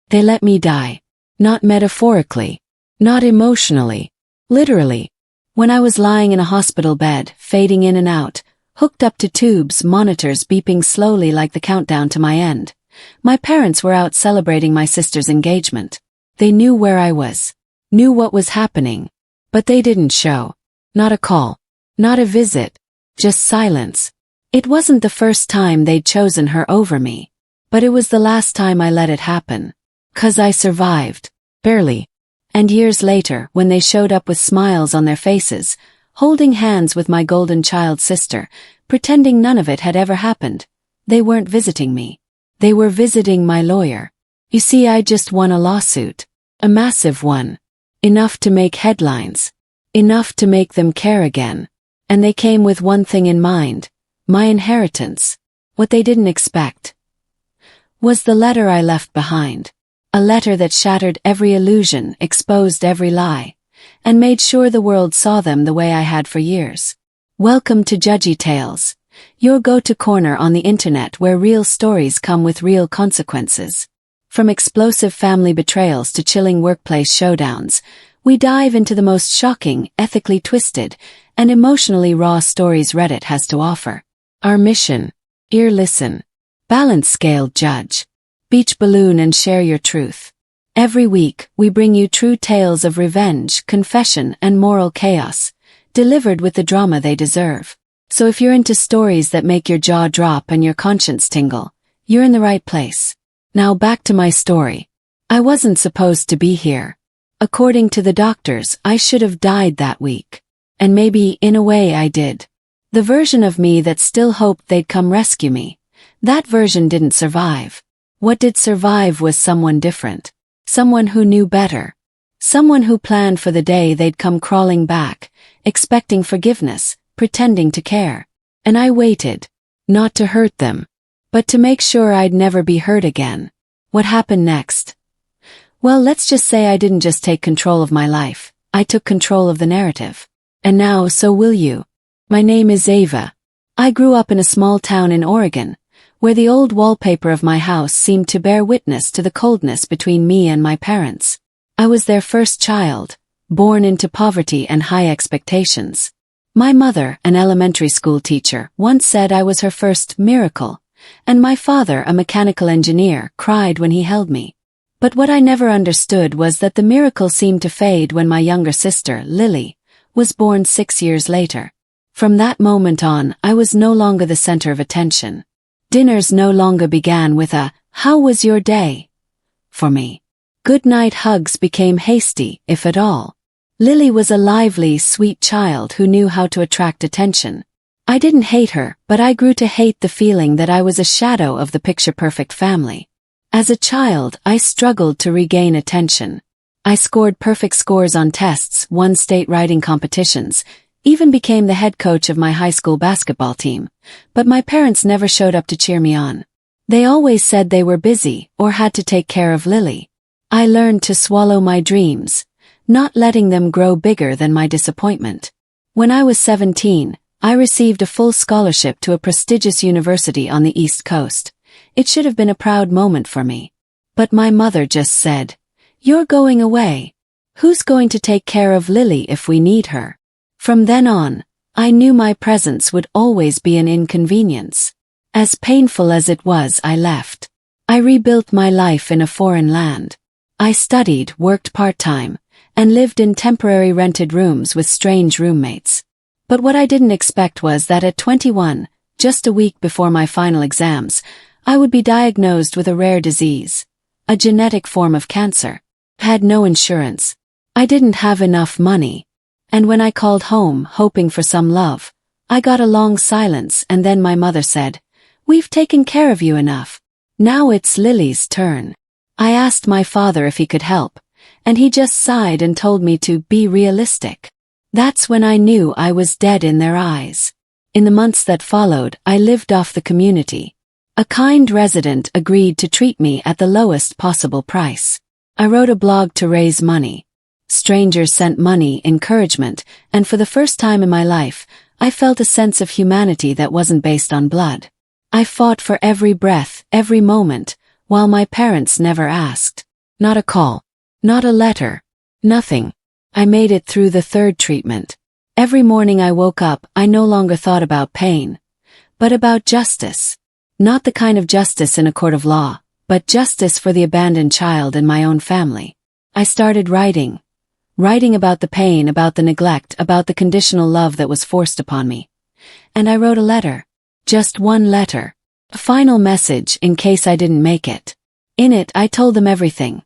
They let me die. Not metaphorically. Not emotionally. Literally. When I was lying in a hospital bed, fading in and out, hooked up to tubes, monitors beeping slowly like the countdown to my end, my parents were out celebrating my sister's engagement. They knew where I was. Knew what was happening. But they didn't show. Not a call. Not a visit. Just silence. It wasn't the first time they'd chosen her over me. But it was the last time I let it happen. 'Cause I survived. Barely. And years later, when they showed up with smiles on their faces, holding hands with my golden child sister, pretending none of it had ever happened, they weren't visiting me. They were visiting my lawyer. You see, I just won a lawsuit. A massive one. Enough to make headlines. Enough to make them care again. And they came with one thing in mind. My inheritance. What they didn't expect was the letter I left behind. A letter that shattered every illusion, exposed every lie, and made sure the world saw them the way I had for years. Welcome to Judgy Tales, your go-to corner on the internet where real stories come with real consequences. From explosive family betrayals to chilling workplace showdowns, we dive into the most shocking, ethically twisted, and emotionally raw stories Reddit has to offer. Our mission: ear listen, balance scale judge, beach balloon and share your truth. Every week, we bring you true tales of revenge, confession, and moral chaos, delivered with the drama they deserve. So if you're into stories that make your jaw drop and your conscience tingle, you're in the right place. Now back to my story. I wasn't supposed to be here. According to the doctors, I should have died that week. And maybe, in a way, I did. The version of me that still hoped they'd come rescue me, that version didn't survive. What did survive was someone different. Someone who knew better. Someone who planned for the day they'd come crawling back, expecting forgiveness, pretending to care. And I waited. Not to hurt them, but to make sure I'd never be hurt again. What happened next? Well, let's just say I didn't just take control of my life. I took control of the narrative. And now, so will you. My name is Ava. I grew up in a small town in Oregon, where the old wallpaper of my house seemed to bear witness to the coldness between me and my parents. I was their first child, born into poverty and high expectations. My mother, an elementary school teacher, once said I was her first miracle, and my father, a mechanical engineer, cried when he held me. But what I never understood was that the miracle seemed to fade when my younger sister, Lily, was born 6 years later. From that moment on, I was no longer the center of attention. Dinners no longer began with a, "How was your day?" for me. Good-night hugs became hasty, if at all. Lily was a lively, sweet child who knew how to attract attention. I didn't hate her, but I grew to hate the feeling that I was a shadow of the picture-perfect family. As a child, I struggled to regain attention. I scored perfect scores on tests, won state writing competitions, even became the head coach of my high school basketball team, but my parents never showed up to cheer me on. They always said they were busy or had to take care of Lily. I learned to swallow my dreams, not letting them grow bigger than my disappointment. When I was 17, I received a full scholarship to a prestigious university on the East Coast. It should have been a proud moment for me. But my mother just said, "You're going away. Who's going to take care of Lily if we need her?" From then on, I knew my presence would always be an inconvenience. As painful as it was, I left. I rebuilt my life in a foreign land. I studied, worked part-time, and lived in temporary rented rooms with strange roommates. But what I didn't expect was that at 21, just a week before my final exams, I would be diagnosed with a rare disease, a genetic form of cancer. I had no insurance. I didn't have enough money. And when I called home, hoping for some love, I got a long silence, and then my mother said, "We've taken care of you enough. Now it's Lily's turn." I asked my father if he could help, and he just sighed and told me to be realistic. That's when I knew I was dead in their eyes. In the months that followed, I lived off the community. A kind resident agreed to treat me at the lowest possible price. I wrote a blog to raise money. Strangers sent money, encouragement, and for the first time in my life, I felt a sense of humanity that wasn't based on blood. I fought for every breath, every moment, while my parents never asked. Not a call. Not a letter. Nothing. I made it through the third treatment. Every morning I woke up, I no longer thought about pain, but about justice. Not the kind of justice in a court of law, but justice for the abandoned child in my own family. I started writing. Writing about the pain, about the neglect, about the conditional love that was forced upon me. And I wrote a letter. Just one letter. A final message in case I didn't make it. In it, I told them everything.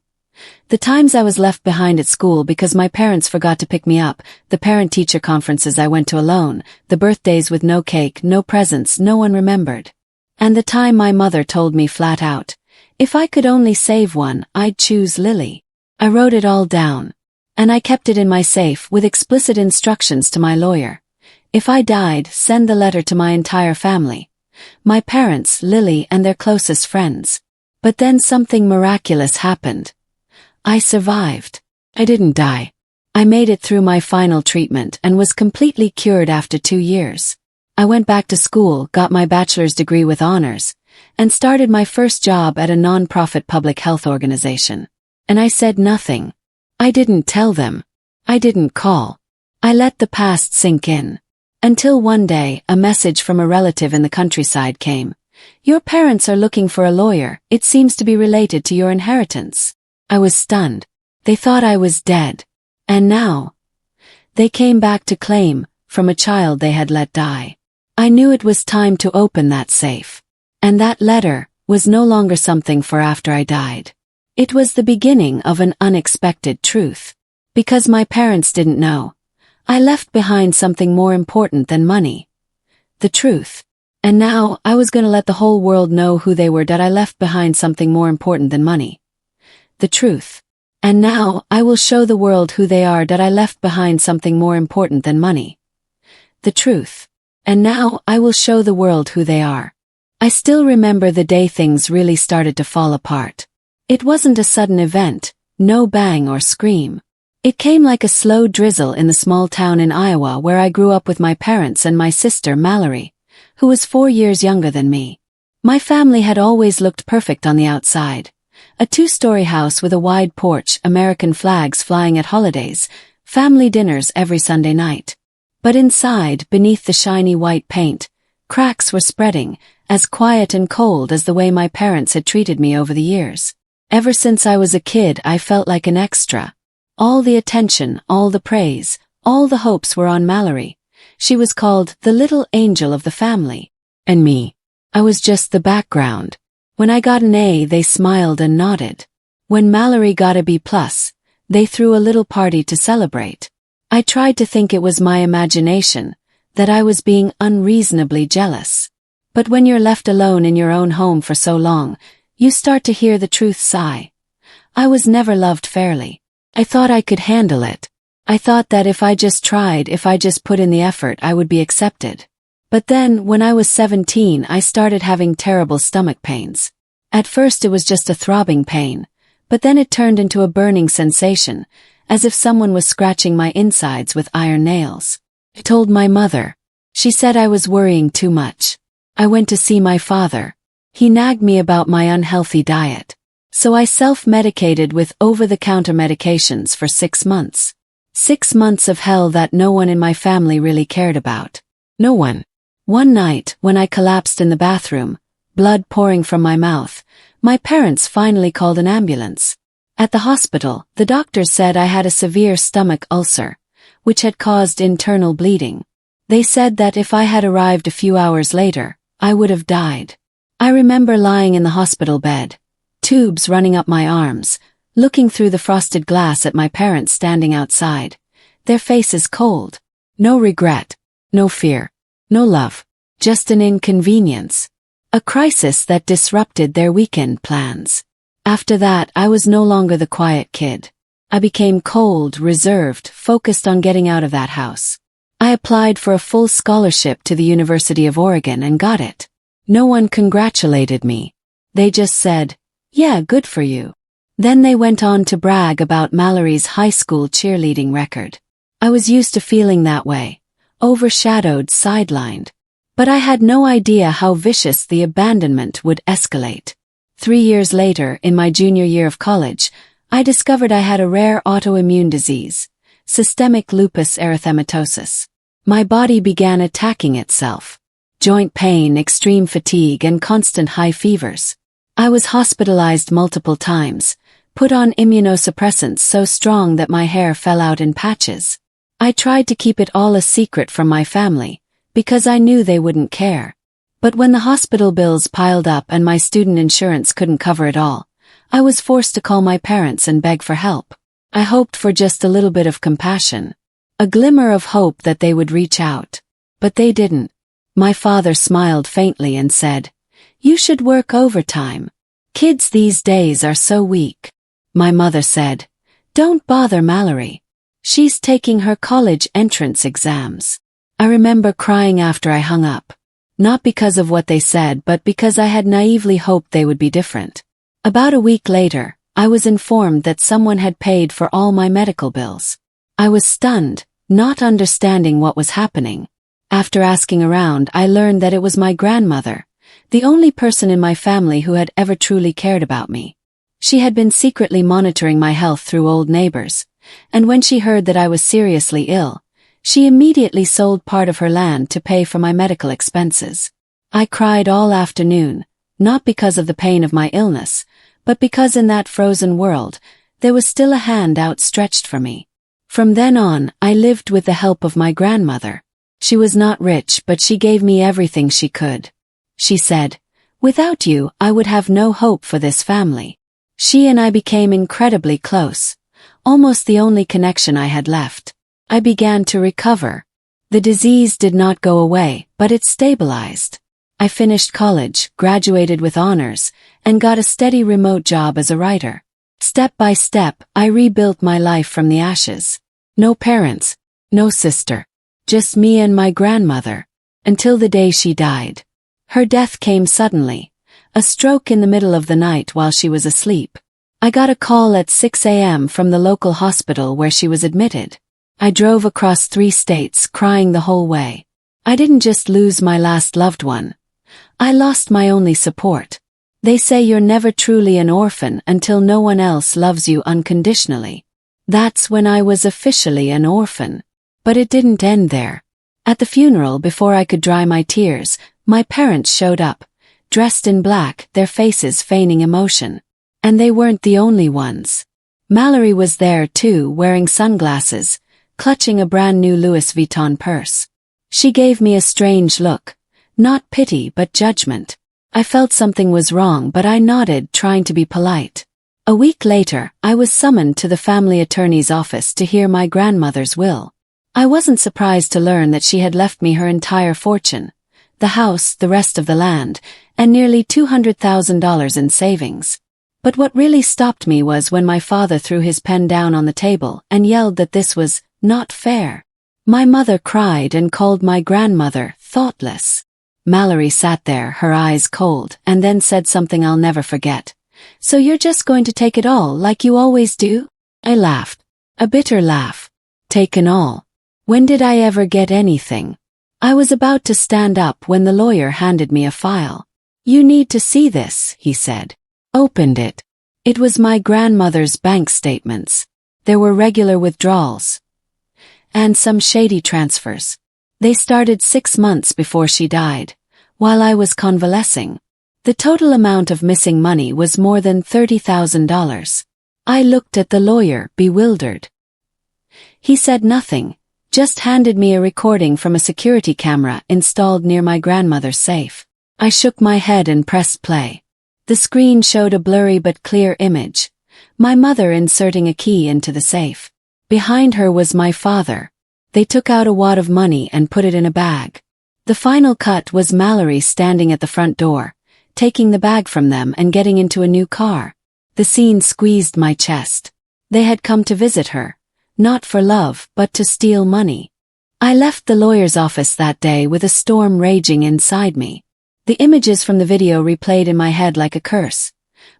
The times I was left behind at school because my parents forgot to pick me up, the parent-teacher conferences I went to alone, the birthdays with no cake, no presents, no one remembered. And the time my mother told me flat out, if I could only save one, I'd choose Lily. I wrote it all down. And I kept it in my safe with explicit instructions to my lawyer. If I died, send the letter to my entire family. My parents, Lily, and their closest friends. But then something miraculous happened. I survived. I didn't die. I made it through my final treatment and was completely cured after 2 years. I went back to school, got my bachelor's degree with honors, and started my first job at a non-profit public health organization. And I said nothing. I didn't tell them. I didn't call. I let the past sink in. Until one day, a message from a relative in the countryside came. Your parents are looking for a lawyer. It seems to be related to your inheritance. I was stunned. They thought I was dead. And now, they came back to claim from a child they had let die. I knew it was time to open that safe. And that letter was no longer something for after I died. It was the beginning of an unexpected truth. Because my parents didn't know, I left behind something more important than money. The truth. And now, I was gonna let the whole world know who they were, that I left behind something more important than money. The truth. And now, I will show the world who they are, that I left behind something more important than money. The truth. And now, I will show the world who they are. I still remember the day things really started to fall apart. It wasn't a sudden event, no bang or scream. It came like a slow drizzle in the small town in Iowa where I grew up with my parents and my sister Mallory, who was 4 years younger than me. My family had always looked perfect on the outside. A 2-story house with a wide porch, American flags flying at holidays, family dinners every Sunday night. But inside, beneath the shiny white paint, cracks were spreading, as quiet and cold as the way my parents had treated me over the years. Ever since I was a kid, I felt like an extra. All the attention, all the praise, all the hopes were on Mallory. She was called the little angel of the family. And me. I was just the background. When I got an A, they smiled and nodded. When Mallory got a B+, they threw a little party to celebrate. I tried to think it was my imagination, that I was being unreasonably jealous. But when you're left alone in your own home for so long, you start to hear the truth sigh. I was never loved fairly. I thought I could handle it. I thought that if I just tried, if I just put in the effort, I would be accepted. But then, when I was 17, I started having terrible stomach pains. At first it was just a throbbing pain, but then it turned into a burning sensation, as if someone was scratching my insides with iron nails. I told my mother. She said I was worrying too much. I went to see my father. He nagged me about my unhealthy diet. So I self-medicated with over-the-counter medications for 6 months. 6 months of hell that no one in my family really cared about. No one. One night, when I collapsed in the bathroom, blood pouring from my mouth, my parents finally called an ambulance. At the hospital, the doctors said I had a severe stomach ulcer, which had caused internal bleeding. They said that if I had arrived a few hours later, I would have died. I remember lying in the hospital bed, tubes running up my arms, looking through the frosted glass at my parents standing outside, their faces cold. No regret, no fear, no love, just an inconvenience. A crisis that disrupted their weekend plans. After that, I was no longer the quiet kid. I became cold, reserved, focused on getting out of that house. I applied for a full scholarship to the University of Oregon and got it. No one congratulated me. They just said, "Yeah, good for you." Then they went on to brag about Mallory's high school cheerleading record. I was used to feeling that way, overshadowed, sidelined. But I had no idea how vicious the abandonment would escalate. 3 years later, in my junior year of college, I discovered I had a rare autoimmune disease, systemic lupus erythematosus. My body began attacking itself. Joint pain, extreme fatigue, and constant high fevers. I was hospitalized multiple times, put on immunosuppressants so strong that my hair fell out in patches. I tried to keep it all a secret from my family, because I knew they wouldn't care. But when the hospital bills piled up and my student insurance couldn't cover it all, I was forced to call my parents and beg for help. I hoped for just a little bit of compassion, a glimmer of hope that they would reach out. But they didn't. My father smiled faintly and said, "You should work overtime. Kids these days are so weak." My mother said, "Don't bother Mallory. She's taking her college entrance exams." I remember crying after I hung up. Not because of what they said, but because I had naively hoped they would be different. About a week later, I was informed that someone had paid for all my medical bills. I was stunned, not understanding what was happening. After asking around, I learned that it was my grandmother, the only person in my family who had ever truly cared about me. She had been secretly monitoring my health through old neighbors, and when she heard that I was seriously ill, she immediately sold part of her land to pay for my medical expenses. I cried all afternoon, not because of the pain of my illness, but because in that frozen world, there was still a hand outstretched for me. From then on, I lived with the help of my grandmother. She was not rich, but she gave me everything she could. She said, "Without you, I would have no hope for this family." She and I became incredibly close, almost the only connection I had left. I began to recover. The disease did not go away, but it stabilized. I finished college, graduated with honors, and got a steady remote job as a writer. Step by step, I rebuilt my life from the ashes. No parents, no sister, just me and my grandmother, until the day she died. Her death came suddenly, a stroke in the middle of the night while she was asleep. I got a call at 6 a.m. from the local hospital where she was admitted. I drove across 3 states, crying the whole way. I didn't just lose my last loved one. I lost my only support. They say you're never truly an orphan until no one else loves you unconditionally. That's when I was officially an orphan. But it didn't end there. At the funeral, before I could dry my tears, my parents showed up, dressed in black, their faces feigning emotion. And they weren't the only ones. Mallory was there too, wearing sunglasses, clutching a brand new Louis Vuitton purse. She gave me a strange look, not pity but judgment. I felt something was wrong, but I nodded, trying to be polite. A week later, I was summoned to the family attorney's office to hear my grandmother's will. I wasn't surprised to learn that she had left me her entire fortune, the house, the rest of the land, and nearly $200,000 in savings. But what really stopped me was when my father threw his pen down on the table and yelled that this was not fair. My mother cried and called my grandmother thoughtless. Mallory sat there, her eyes cold, and then said something I'll never forget. "So you're just going to take it all like you always do?" I laughed. A bitter laugh. Taken all. When did I ever get anything? I was about to stand up when the lawyer handed me a file. "You need to see this," he said. Opened it. It was my grandmother's bank statements. There were regular withdrawals. And some shady transfers. They started 6 months before she died, while I was convalescing. The total amount of missing money was more than $30,000. I looked at the lawyer, bewildered. He said nothing, just handed me a recording from a security camera installed near my grandmother's safe. I shook my head and pressed play. The screen showed a blurry but clear image. My mother inserting a key into the safe. Behind her was my father. They took out a wad of money and put it in a bag. The final cut was Mallory standing at the front door, taking the bag from them and getting into a new car. The scene squeezed my chest. They had come to visit her, not for love, but to steal money. I left the lawyer's office that day with a storm raging inside me. The images from the video replayed in my head like a curse.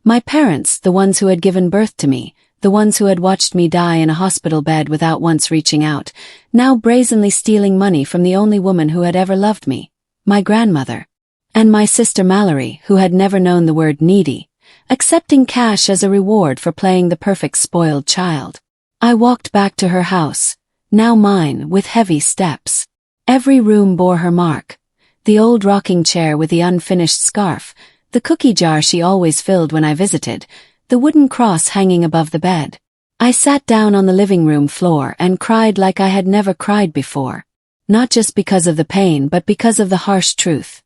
My parents, the ones who had given birth to me, the ones who had watched me die in a hospital bed without once reaching out, now brazenly stealing money from the only woman who had ever loved me, my grandmother. And my sister Mallory, who had never known the word needy, accepting cash as a reward for playing the perfect spoiled child. I walked back to her house, now mine, with heavy steps. Every room bore her mark. The old rocking chair with the unfinished scarf, the cookie jar she always filled when I visited, the wooden cross hanging above the bed. I sat down on the living room floor and cried like I had never cried before. Not just because of the pain but because of the harsh truth.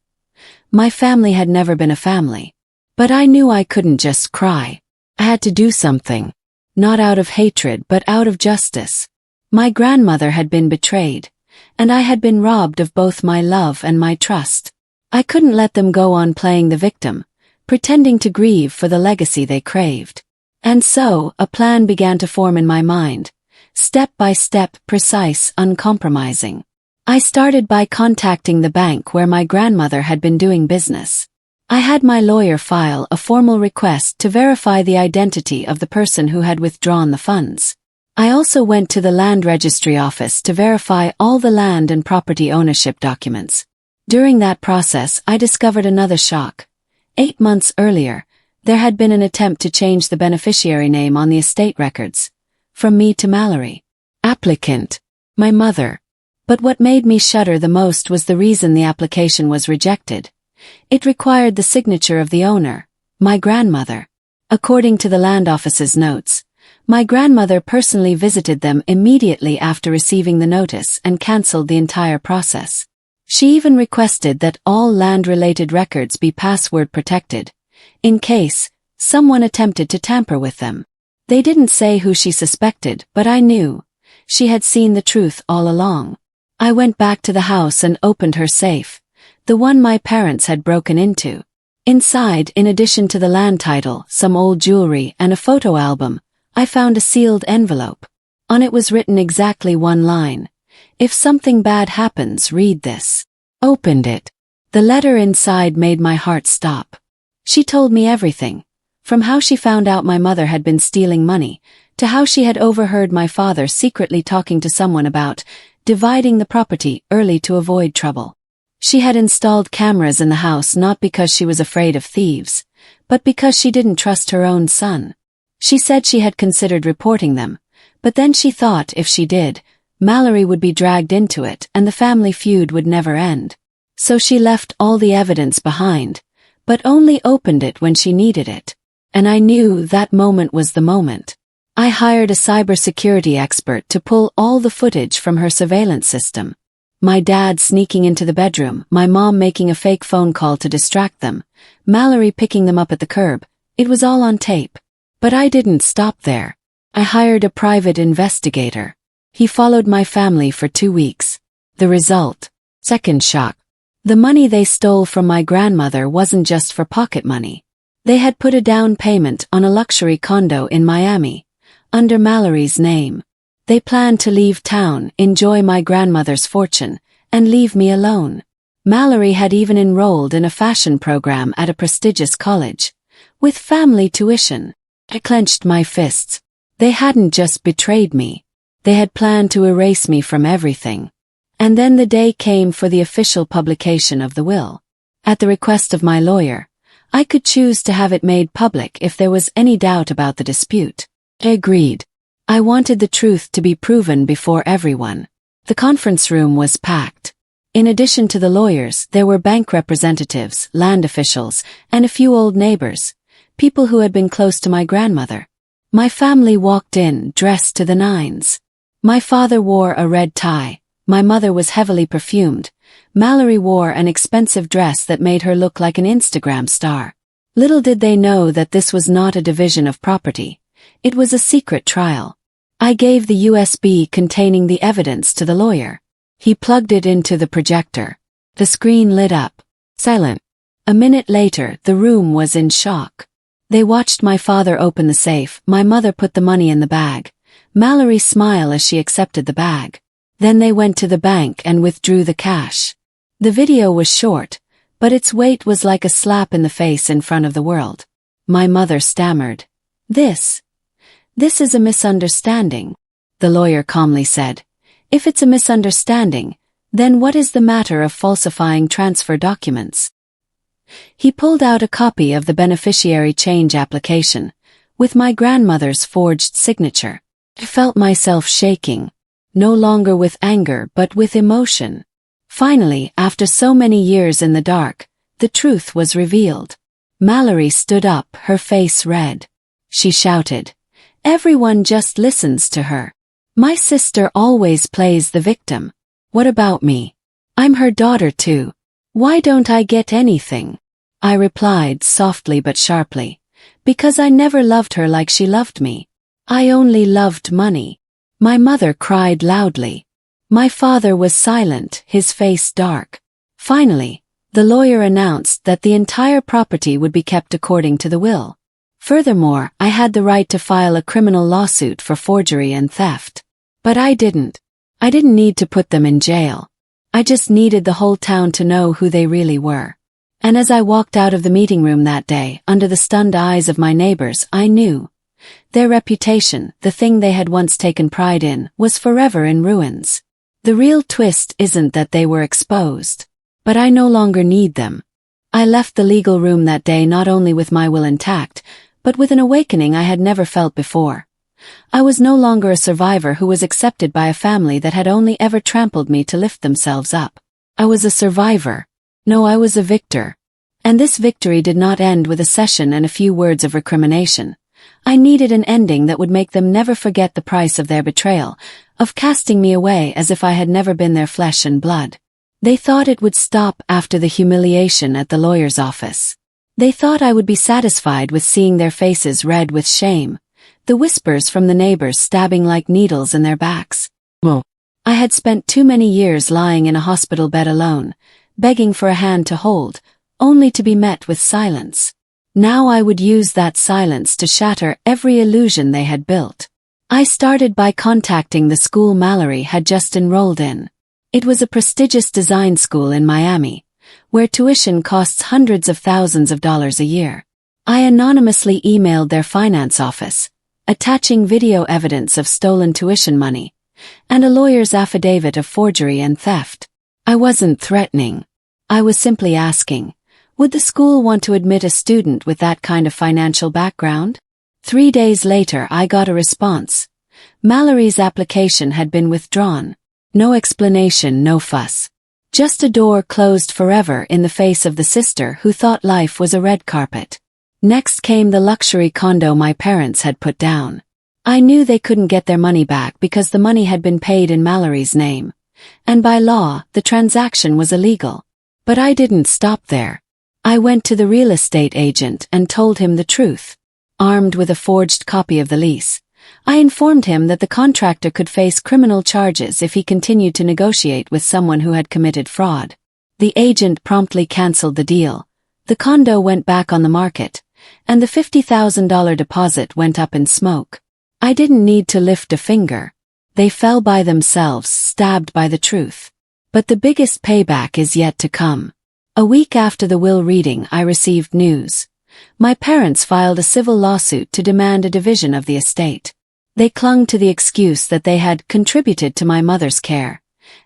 My family had never been a family. But I knew I couldn't just cry. I had to do something. Not out of hatred but out of justice. My grandmother had been betrayed, and I had been robbed of both my love and my trust. I couldn't let them go on playing the victim, pretending to grieve for the legacy they craved. And so, a plan began to form in my mind, step by step, precise, uncompromising. I started by contacting the bank where my grandmother had been doing business. I had my lawyer file a formal request to verify the identity of the person who had withdrawn the funds. I also went to the land registry office to verify all the land and property ownership documents. During that process, I discovered another shock. 8 months earlier, there had been an attempt to change the beneficiary name on the estate records. From me to Mallory. Applicant. My mother. But what made me shudder the most was the reason the application was rejected. It required the signature of the owner, my grandmother. According to the land office's notes, my grandmother personally visited them immediately after receiving the notice and cancelled the entire process. She even requested that all land-related records be password protected, in case someone attempted to tamper with them. They didn't say who she suspected, but I knew. She had seen the truth all along. I went back to the house and opened her safe, the one my parents had broken into. Inside, in addition to the land title, some old jewelry, and a photo album, I found a sealed envelope. On it was written exactly one line. If something bad happens, read this. Opened it. The letter inside made my heart stop. She told me everything, from how she found out my mother had been stealing money, to how she had overheard my father secretly talking to someone about dividing the property early to avoid trouble. She had installed cameras in the house not because she was afraid of thieves, but because she didn't trust her own son. She said she had considered reporting them, but then she thought if she did, Mallory would be dragged into it and the family feud would never end. So she left all the evidence behind, but only opened it when she needed it. And I knew that moment was the moment. I hired a cybersecurity expert to pull all the footage from her surveillance system. My dad sneaking into the bedroom, my mom making a fake phone call to distract them, Mallory picking them up at the curb. It was all on tape. But I didn't stop there. I hired a private investigator. He followed my family for 2 weeks. The result? Second shock. The money they stole from my grandmother wasn't just for pocket money. They had put a down payment on a luxury condo in Miami, under Mallory's name. They planned to leave town, enjoy my grandmother's fortune, and leave me alone. Mallory had even enrolled in a fashion program at a prestigious college, with family tuition. I clenched my fists. They hadn't just betrayed me. They had planned to erase me from everything. And then the day came for the official publication of the will. At the request of my lawyer, I could choose to have it made public if there was any doubt about the dispute. I agreed. I wanted the truth to be proven before everyone. The conference room was packed. In addition to the lawyers, there were bank representatives, land officials, and a few old neighbors, people who had been close to my grandmother. My family walked in, dressed to the nines. My father wore a red tie. My mother was heavily perfumed. Mallory wore an expensive dress that made her look like an Instagram star. Little did they know that this was not a division of property. It was a secret trial. I gave the USB containing the evidence to the lawyer. He plugged it into the projector. The screen lit up. Silent. A minute later, the room was in shock. They watched my father open the safe, my mother put the money in the bag, Mallory smile as she accepted the bag. Then they went to the bank and withdrew the cash. The video was short, but its weight was like a slap in the face in front of the world. My mother stammered. This is a misunderstanding, the lawyer calmly said. If it's a misunderstanding, then what is the matter of falsifying transfer documents? He pulled out a copy of the beneficiary change application, with my grandmother's forged signature. I felt myself shaking, no longer with anger but with emotion. Finally, after so many years in the dark, the truth was revealed. Mallory stood up, her face red. She shouted, "Everyone just listens to her. My sister always plays the victim. What about me? I'm her daughter too. Why don't I get anything?" I replied softly but sharply, "Because I never loved her like she loved me. I only loved money." My mother cried loudly. My father was silent, his face dark. Finally, the lawyer announced that the entire property would be kept according to the will. Furthermore, I had the right to file a criminal lawsuit for forgery and theft. But I didn't. I didn't need to put them in jail. I just needed the whole town to know who they really were. And as I walked out of the meeting room that day, under the stunned eyes of my neighbors, I knew. Their reputation, the thing they had once taken pride in, was forever in ruins. The real twist isn't that they were exposed. But I no longer need them. I left the legal room that day not only with my will intact, but with an awakening I had never felt before. I was no longer a survivor who was accepted by a family that had only ever trampled me to lift themselves up. I was a survivor. No, I was a victor. And this victory did not end with a session and a few words of recrimination. I needed an ending that would make them never forget the price of their betrayal, of casting me away as if I had never been their flesh and blood. They thought it would stop after the humiliation at the lawyer's office. They thought I would be satisfied with seeing their faces red with shame, the whispers from the neighbors stabbing like needles in their backs. Well, I had spent too many years lying in a hospital bed alone, begging for a hand to hold, only to be met with silence. Now I would use that silence to shatter every illusion they had built. I started by contacting the school Mallory had just enrolled in. It was a prestigious design school in Miami, where tuition costs hundreds of thousands of dollars a year. I anonymously emailed their finance office, attaching video evidence of stolen tuition money, and a lawyer's affidavit of forgery and theft. I wasn't threatening. I was simply asking, would the school want to admit a student with that kind of financial background? 3 days later I got a response. Mallory's application had been withdrawn. No explanation, no fuss. Just a door closed forever in the face of the sister who thought life was a red carpet. Next came the luxury condo my parents had put down. I knew they couldn't get their money back because the money had been paid in Mallory's name. And by law, the transaction was illegal. But I didn't stop there. I went to the real estate agent and told him the truth. Armed with a forged copy of the lease, I informed him that the contractor could face criminal charges if he continued to negotiate with someone who had committed fraud. The agent promptly canceled the deal. The condo went back on the market, and the $50,000 deposit went up in smoke. I didn't need to lift a finger. They fell by themselves, stabbed by the truth. But the biggest payback is yet to come. A week after the will reading, I received news. My parents filed a civil lawsuit to demand a division of the estate. They clung to the excuse that they had contributed to my mother's care,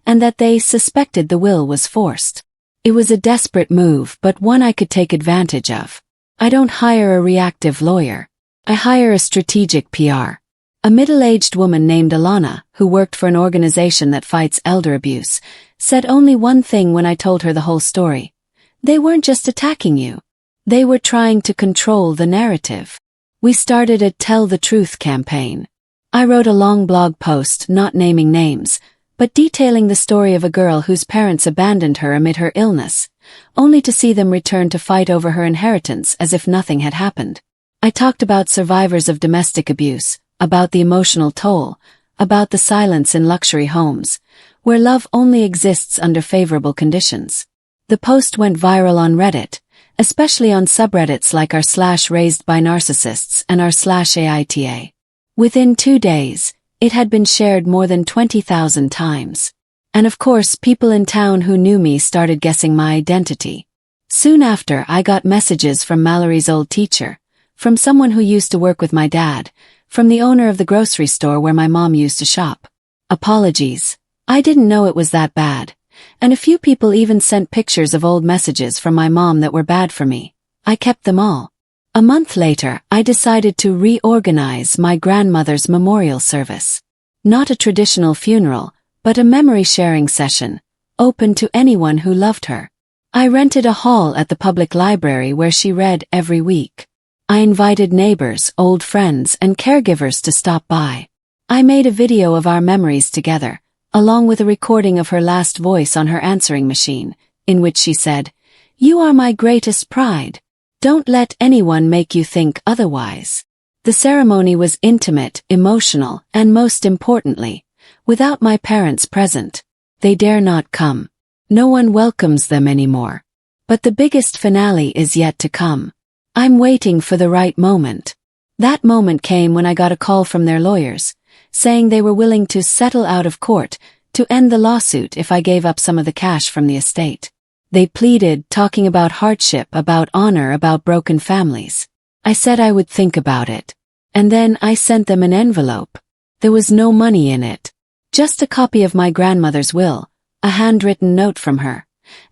and that they suspected the will was forced. It was a desperate move, but one I could take advantage of. I don't hire a reactive lawyer. I hire a strategic PR. A middle-aged woman named Alana, who worked for an organization that fights elder abuse, said only one thing when I told her the whole story. They weren't just attacking you. They were trying to control the narrative. We started a Tell the Truth campaign. I wrote a long blog post, not naming names, but detailing the story of a girl whose parents abandoned her amid her illness, only to see them return to fight over her inheritance as if nothing had happened. I talked about survivors of domestic abuse, about the emotional toll, about the silence in luxury homes, where love only exists under favorable conditions. The post went viral on Reddit, especially on subreddits like r/raised by narcissists and r/AITA. Within 2 days, it had been shared more than 20,000 times. And of course, people in town who knew me started guessing my identity. Soon after, I got messages from Mallory's old teacher, from someone who used to work with my dad, from the owner of the grocery store where my mom used to shop. Apologies. I didn't know it was that bad. and a few people even sent pictures of old messages from my mom that were bad for me. I kept them all. A month later, I decided to reorganize my grandmother's memorial service. Not a traditional funeral, but a memory-sharing session, open to anyone who loved her. I rented a hall at the public library where she read every week. I invited neighbors, old friends, and caregivers to stop by. I made a video of our memories together, along with a recording of her last voice on her answering machine, in which she said, "You are my greatest pride. Don't let anyone make you think otherwise." The ceremony was intimate, emotional, and most importantly, without my parents present. They dare not come. No one welcomes them anymore. But the biggest finale is yet to come. I'm waiting for the right moment. That moment came when I got a call from their lawyers, saying they were willing to settle out of court to end the lawsuit if I gave up some of the cash from the estate. They pleaded, talking about hardship, about honor, about broken families. I said I would think about it. And then I sent them an envelope. There was no money in it. Just a copy of my grandmother's will, a handwritten note from her,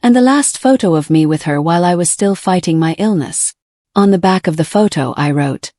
and the last photo of me with her while I was still fighting my illness. On the back of the photo I wrote,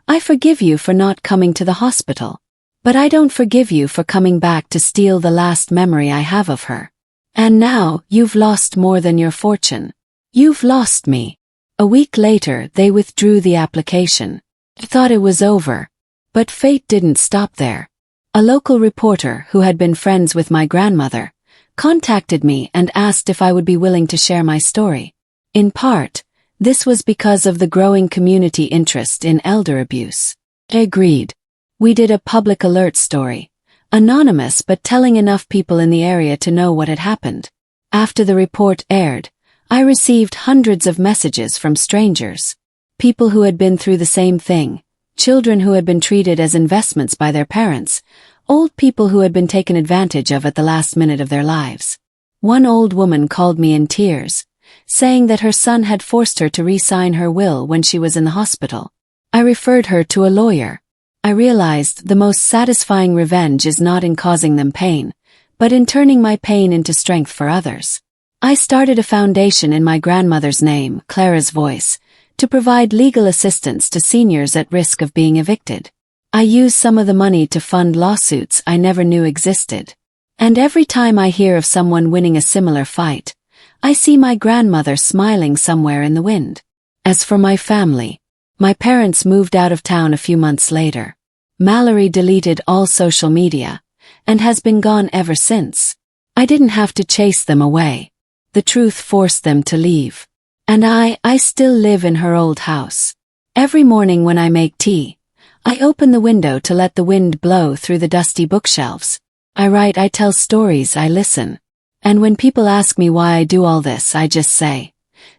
"I forgive you for not coming to the hospital. But I don't forgive you for coming back to steal the last memory I have of her. And now, you've lost more than your fortune. You've lost me." A week later, they withdrew the application. I thought it was over. But fate didn't stop there. A local reporter who had been friends with my grandmother contacted me and asked if I would be willing to share my story. In part, this was because of the growing community interest in elder abuse. I agreed. We did a public alert story, anonymous but telling enough people in the area to know what had happened. After the report aired, I received hundreds of messages from strangers, people who had been through the same thing, children who had been treated as investments by their parents, old people who had been taken advantage of at the last minute of their lives. One old woman called me in tears, saying that her son had forced her to re-sign her will when she was in the hospital. I referred her to a lawyer. I realized the most satisfying revenge is not in causing them pain, but in turning my pain into strength for others. I started a foundation in my grandmother's name, Clara's Voice, to provide legal assistance to seniors at risk of being evicted. I use some of the money to fund lawsuits I never knew existed. And every time I hear of someone winning a similar fight, I see my grandmother smiling somewhere in the wind. As for my family, my parents moved out of town a few months later. Mallory deleted all social media, and has been gone ever since. I didn't have to chase them away. The truth forced them to leave. And I still live in her old house. Every morning when I make tea, I open the window to let the wind blow through the dusty bookshelves. I write, I tell stories, I listen. And when people ask me why I do all this, I just say,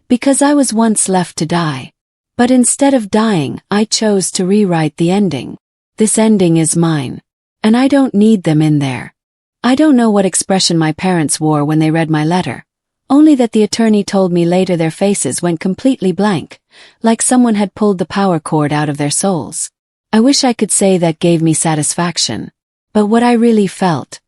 because I was once left to die. But instead of dying, I chose to rewrite the ending. This ending is mine. And I don't need them in there. I don't know what expression my parents wore when they read my letter. Only that the attorney told me later their faces went completely blank, like someone had pulled the power cord out of their souls. I wish I could say that gave me satisfaction. But what I really felt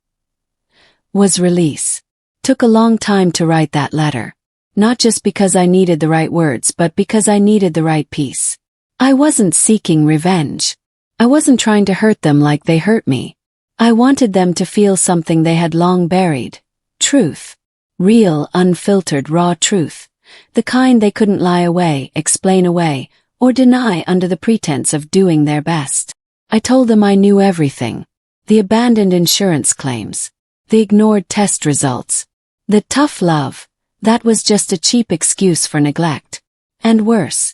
was release. Took a long time to write that letter. Not just because I needed the right words, but because I needed the right peace. I wasn't seeking revenge. I wasn't trying to hurt them like they hurt me. I wanted them to feel something they had long buried. Truth. Real, unfiltered, raw truth. The kind they couldn't lie away, explain away, or deny under the pretense of doing their best. I told them I knew everything. The abandoned insurance claims. The ignored test results. The tough love. That was just a cheap excuse for neglect. And worse.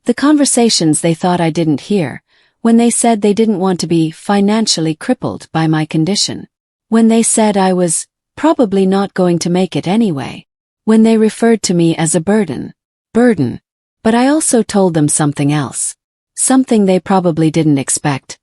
The conversations they thought I didn't hear, when they said they didn't want to be financially crippled by my condition. When they said I was probably not going to make it anyway. When they referred to me as a burden. Burden. But I also told them something else. Something they probably didn't expect.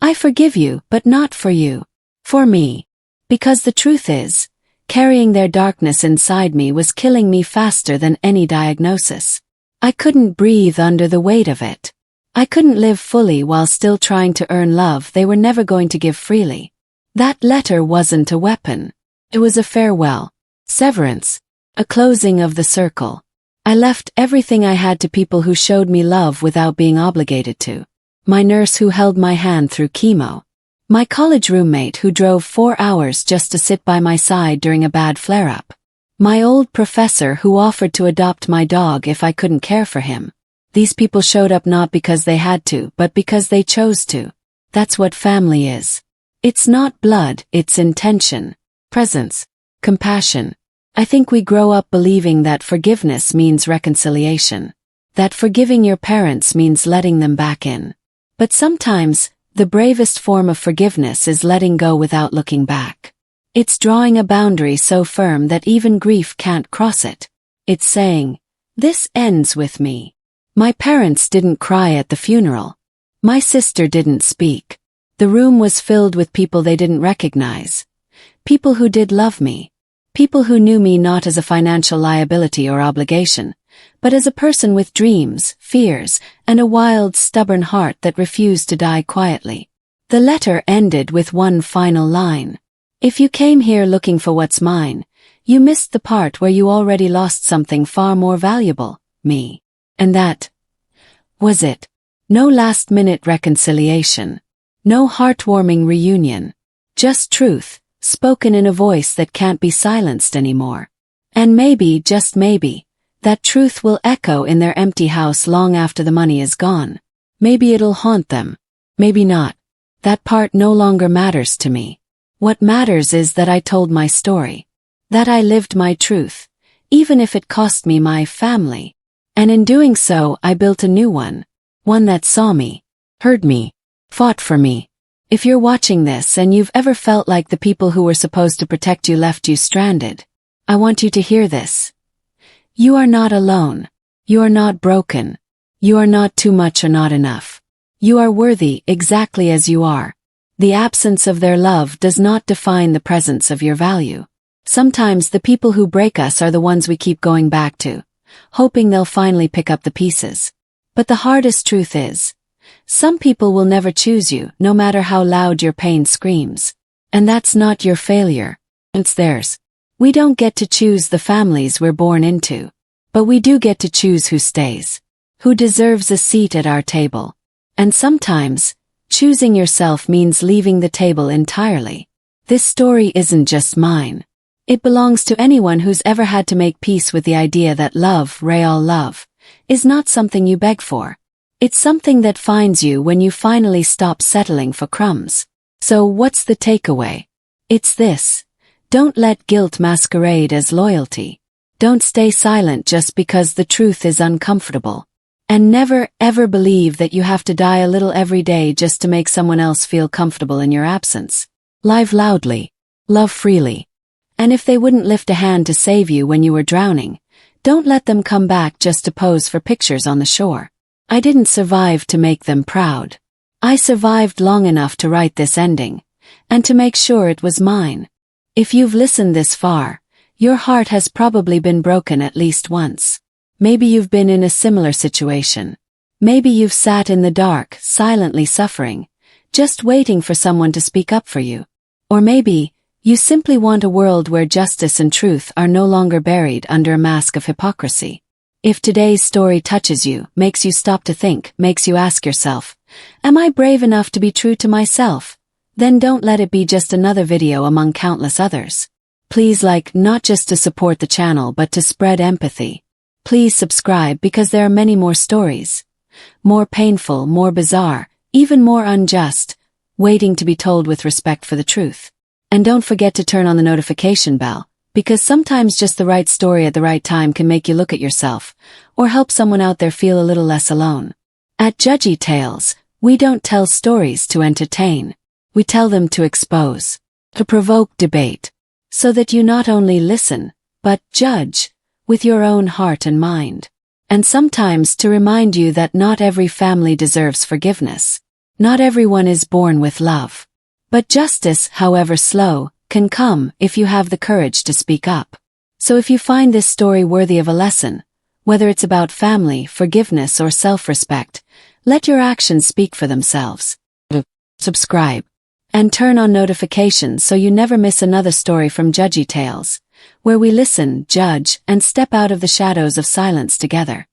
I forgive you, but not for you. For me. Because the truth is, carrying their darkness inside me was killing me faster than any diagnosis. I couldn't breathe under the weight of it. I couldn't live fully while still trying to earn love they were never going to give freely. That letter wasn't a weapon. It was a farewell. Severance. A closing of the circle. I left everything I had to people who showed me love without being obligated to. My nurse who held my hand through chemo. My college roommate who drove 4 hours just to sit by my side during a bad flare-up. My old professor who offered to adopt my dog if I couldn't care for him. These people showed up not because they had to, but because they chose to. That's what family is. It's not blood, it's intention, presence, compassion. I think we grow up believing that forgiveness means reconciliation. That forgiving your parents means letting them back in. But sometimes, the bravest form of forgiveness is letting go without looking back. It's drawing a boundary so firm that even grief can't cross it. It's saying, this ends with me. My parents didn't cry at the funeral. My sister didn't speak. The room was filled with people they didn't recognize. People who did love me. People who knew me not as a financial liability or obligation, but as a person with dreams, fears, and a wild, stubborn heart that refused to die quietly. The letter ended with one final line. If you came here looking for what's mine, you missed the part where you already lost something far more valuable, me. And that was it. No last-minute reconciliation. No heartwarming reunion. Just truth, spoken in a voice that can't be silenced anymore. And maybe, just maybe, that truth will echo in their empty house long after the money is gone. Maybe it'll haunt them. Maybe not. That part no longer matters to me. What matters is that I told my story. That I lived my truth, even if it cost me my family. And in doing so, I built a new one. One that saw me, heard me, fought for me. If you're watching this and you've ever felt like the people who were supposed to protect you left you stranded, I want you to hear this. You are not alone. You are not broken. You are not too much or not enough. You are worthy exactly as you are. The absence of their love does not define the presence of your value. Sometimes the people who break us are the ones we keep going back to, hoping they'll finally pick up the pieces. But the hardest truth is, some people will never choose you, no matter how loud your pain screams. And that's not your failure. It's theirs. We don't get to choose the families we're born into. But we do get to choose who stays. Who deserves a seat at our table. And sometimes, choosing yourself means leaving the table entirely. This story isn't just mine. It belongs to anyone who's ever had to make peace with the idea that love, real love, is not something you beg for. It's something that finds you when you finally stop settling for crumbs. So what's the takeaway? It's this. Don't let guilt masquerade as loyalty. Don't stay silent just because the truth is uncomfortable. And never, ever believe that you have to die a little every day just to make someone else feel comfortable in your absence. Live loudly. Love freely. And if they wouldn't lift a hand to save you when you were drowning, don't let them come back just to pose for pictures on the shore. I didn't survive to make them proud. I survived long enough to write this ending, and to make sure it was mine. If you've listened this far, your heart has probably been broken at least once. Maybe you've been in a similar situation. Maybe you've sat in the dark, silently suffering, just waiting for someone to speak up for you. Or maybe, you simply want a world where justice and truth are no longer buried under a mask of hypocrisy. If today's story touches you, makes you stop to think, makes you ask yourself, am I brave enough to be true to myself? Then don't let it be just another video among countless others. Please like, not just to support the channel but to spread empathy. Please subscribe because there are many more stories. More painful, more bizarre, even more unjust, waiting to be told with respect for the truth. And don't forget to turn on the notification bell, because sometimes just the right story at the right time can make you look at yourself, or help someone out there feel a little less alone. At Judgy Tales, we don't tell stories to entertain. We tell them to expose, to provoke debate, so that you not only listen, but judge, with your own heart and mind. And sometimes to remind you that not every family deserves forgiveness. Not everyone is born with love. But justice, however slow, can come if you have the courage to speak up. So if you find this story worthy of a lesson, whether it's about family, forgiveness, or self-respect, let your actions speak for themselves. Subscribe. And turn on notifications so you never miss another story from Judgy Tales. where we listen, judge, and step out of the shadows of silence together.